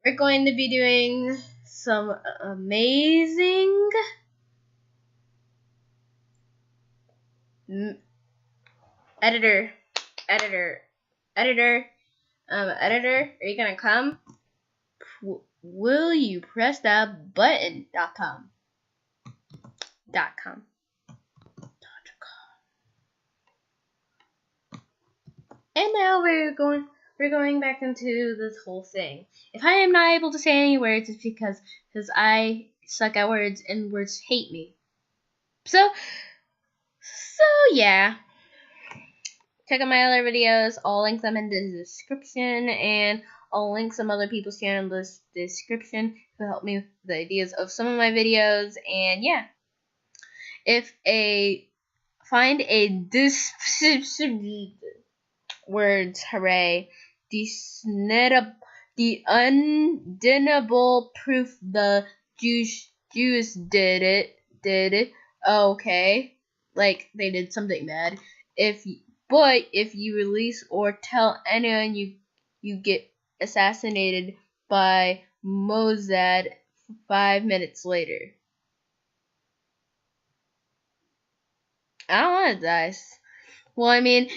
we're going to be doing some amazing editor. Editor, are you gonna come? Will you press that button.com? .com. And now we're going back into this whole thing. If I am not able to say any words, it's because I suck at words and words hate me. So yeah. Check out my other videos. I'll link them in the description, and I'll link some other people's channel in the description who help me with the ideas of some of my videos. And yeah, find a words, hooray, the undeniable proof the Jews did it. Okay, like they did something bad. But if you release or tell anyone, you get assassinated by Mossad 5 minutes later. I don't want to die. Well, I mean,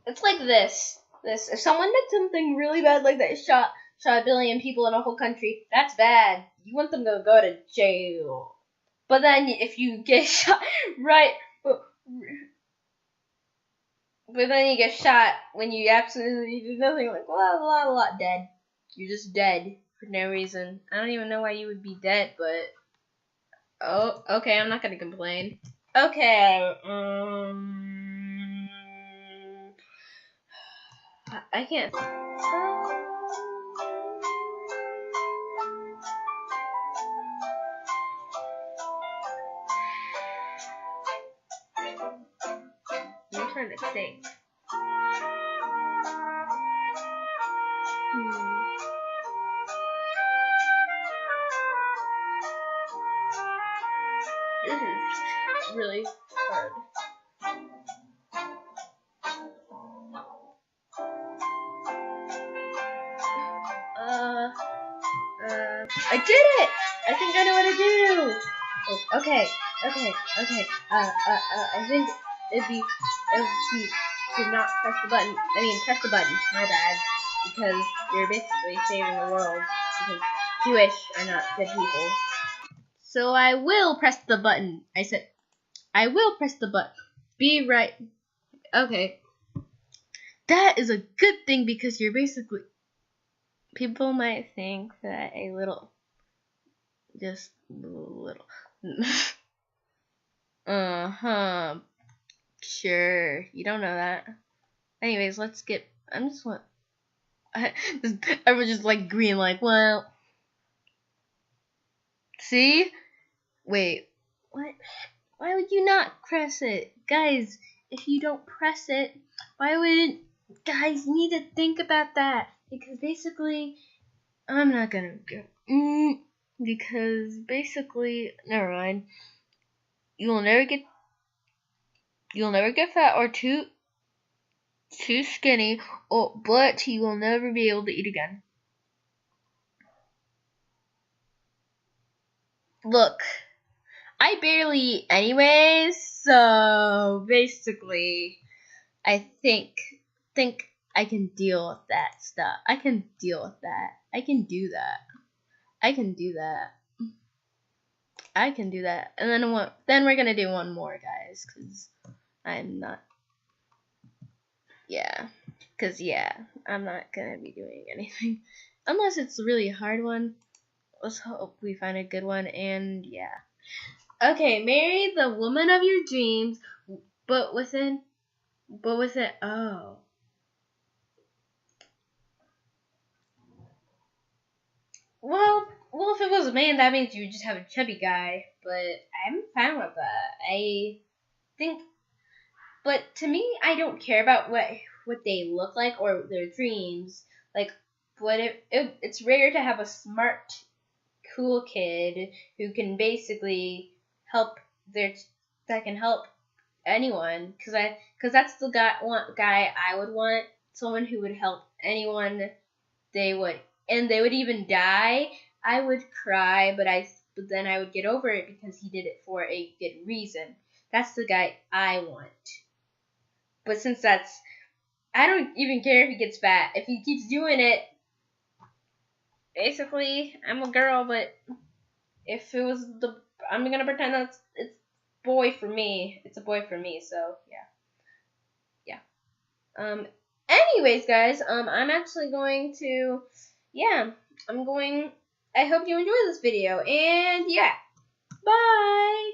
it's like this. If someone did something really bad like that, shot a billion people in a whole country, that's bad. You want them to go to jail. But then if you get shot right, but then you get shot when you absolutely do nothing, like blah, dead. You're just dead for no reason. I don't even know why you would be dead, but oh, okay, I'm not gonna complain. Okay, I can't. I'm trying to think. This is really hard. I did it! I think I know what to do! Oh, okay. I think it'd be to not press the button. Press the button. My bad. Because you're basically saving the world. Because Jewish are not good people. So I will press the button. I said, I will press the button. Be right. Okay. That is a good thing because you're basically... People might think that just a little. Sure. You don't know that. Anyways, let's get... I was just like green, like, well... See? Wait. What? Why would you not press it? Guys, if you don't press it, why wouldn't... Guys, you need to think about that. Because basically... I'm not gonna go... because basically... Never mind. You'll never get fat or too skinny, but you will never be able to eat again. Look, I barely eat anyways, so basically, I think I can deal with that stuff. I can deal with that. I can do that. And then we're gonna do one more, guys, because I'm not. Yeah, because I'm not gonna be doing anything unless it's a really hard one. Let's hope we find a good one, and yeah. Okay, marry the woman of your dreams, but within, oh. Well, if it was a man, that means you would just have a chubby guy, but I'm fine with that. I think, but to me, I don't care about what they look like or their dreams. Like, but it's rare to have a smart, cool kid who can basically help that can help anyone, because that's the guy I would want, someone who would help anyone they would even die, I would cry, but then I would get over it because he did it for a good reason. That's the guy I want. But since I don't even care if he gets fat. If he keeps doing it, basically, I'm a girl, but if it was I'm gonna pretend that it's boy for me. It's a boy for me, so yeah. Anyways, guys, I'm actually going to, I hope you enjoyed this video, and yeah, bye!